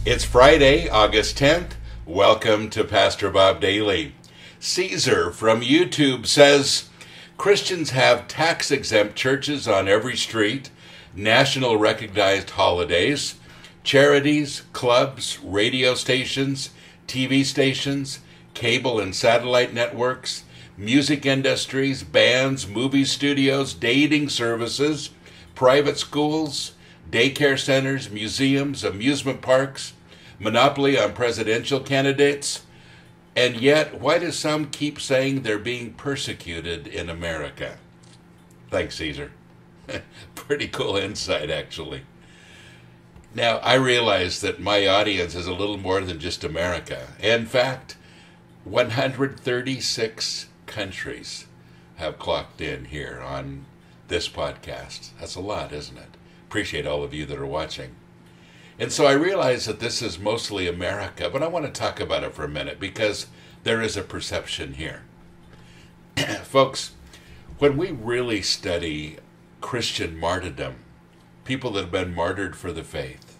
It's Friday, August 10th. Welcome to Pastor Bob Daily. Caesar from YouTube says, Christians have tax-exempt churches on every street, national recognized holidays, charities, clubs, radio stations, TV stations, cable and satellite networks, music industries, bands, movie studios, dating services, private schools, daycare centers, museums, amusement parks, monopoly on presidential candidates. And yet, why do some keep saying they're being persecuted in America? Thanks, Caesar. Pretty cool insight, actually. Now, I realize that my audience is a little more than just America. In fact, 136 countries have clocked in here on this podcast. That's a lot, isn't it? Appreciate all of you that are watching. And so I realize that this is mostly America, but I want to talk about it for a minute because there is a perception here. Folks, when we really study Christian martyrdom, people that have been martyred for the faith,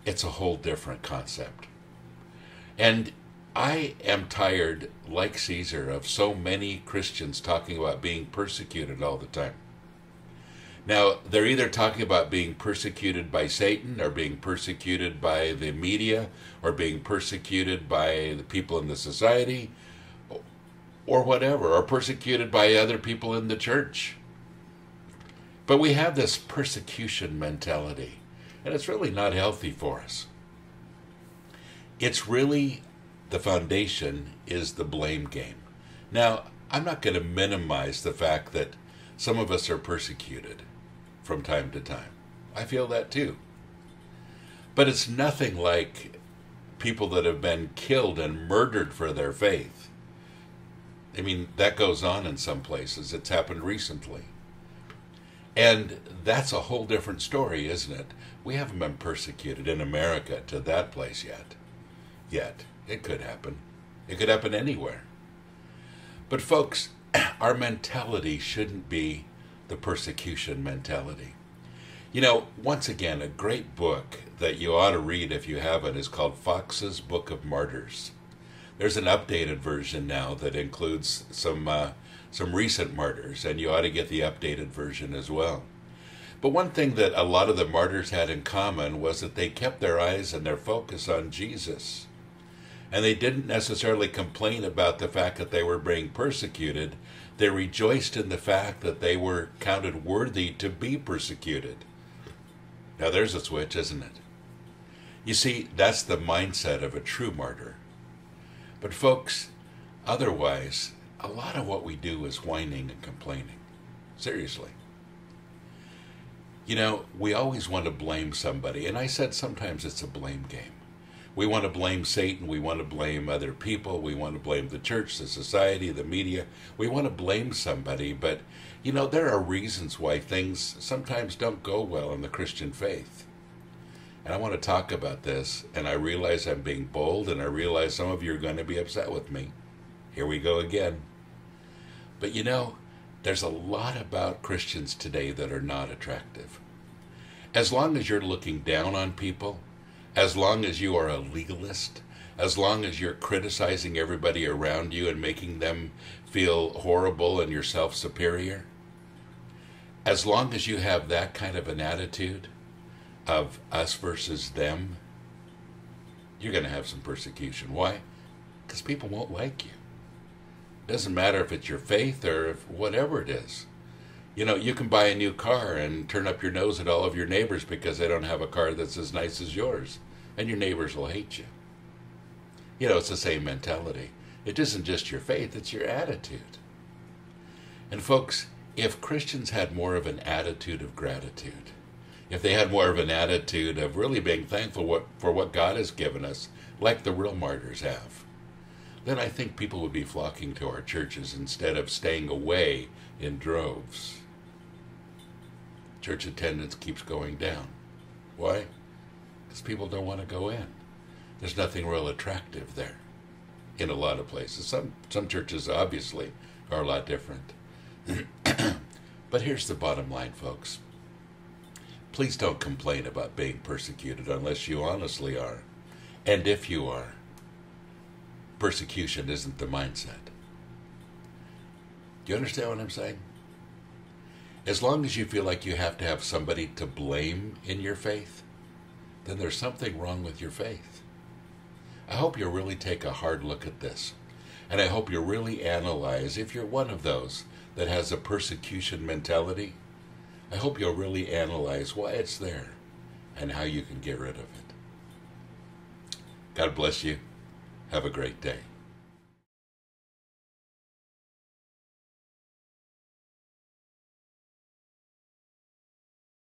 it's a whole different concept. And I am tired, like Caesar, of so many Christians talking about being persecuted all the time. Now, they're either talking about being persecuted by Satan or being persecuted by the media or being persecuted by the people in the society or whatever, or persecuted by other people in the church. But we have this persecution mentality, and it's really not healthy for us. It's really, the foundation is the blame game. Now, I'm not going to minimize the fact that some of us are persecuted from time to time. I feel that too. But it's nothing like people that have been killed and murdered for their faith. I mean, that goes on in some places. It's happened recently. And that's a whole different story, isn't it? We haven't been persecuted in America to that place yet. It could happen. It could happen anywhere. But folks, our mentality shouldn't be the persecution mentality. You know, once again, a great book that you ought to read if you haven't is called Fox's Book of Martyrs. There's an updated version now that includes some recent martyrs, and you ought to get the updated version as well. But one thing that a lot of the martyrs had in common was that they kept their eyes and their focus on Jesus. And they didn't necessarily complain about the fact that they were being persecuted. They rejoiced in the fact that they were counted worthy to be persecuted. Now there's a switch, isn't it? You see, that's the mindset of a true martyr. But folks, otherwise, a lot of what we do is whining and complaining. Seriously. You know, we always want to blame somebody, and I said sometimes it's a blame game. We want to blame Satan, we want to blame other people, we want to blame the church, the society, the media. We want to blame somebody, but, you know, there are reasons why things sometimes don't go well in the Christian faith. And I want to talk about this, and I realize I'm being bold, and I realize some of you are going to be upset with me. Here we go again. But you know, there's a lot about Christians today that are not attractive. As long as you're looking down on people, as long as you are a legalist, as long as you're criticizing everybody around you and making them feel horrible and yourself superior, as long as you have that kind of an attitude of us versus them, you're going to have some persecution. Why? Because people won't like you. It doesn't matter if it's your faith or if whatever it is. You know, you can buy a new car and turn up your nose at all of your neighbors because they don't have a car that's as nice as yours. And your neighbors will hate you. You know, it's the same mentality. It isn't just your faith, it's your attitude. And folks, if Christians had more of an attitude of gratitude, if they had more of an attitude of really being thankful for what God has given us, like the real martyrs have, then I think people would be flocking to our churches instead of staying away in droves. Church attendance keeps going down. Why? Because people don't want to go in. There's nothing real attractive there in a lot of places. Some churches obviously are a lot different. But here's the bottom line, folks. Please don't complain about being persecuted unless you honestly are. And if you are, persecution isn't the mindset. Do you understand what I'm saying? As long as you feel like you have to have somebody to blame in your faith, then there's something wrong with your faith. I hope you'll really take a hard look at this. And I hope you'll really analyze, if you're one of those that has a persecution mentality, I hope you'll really analyze why it's there and how you can get rid of it. God bless you. Have a great day.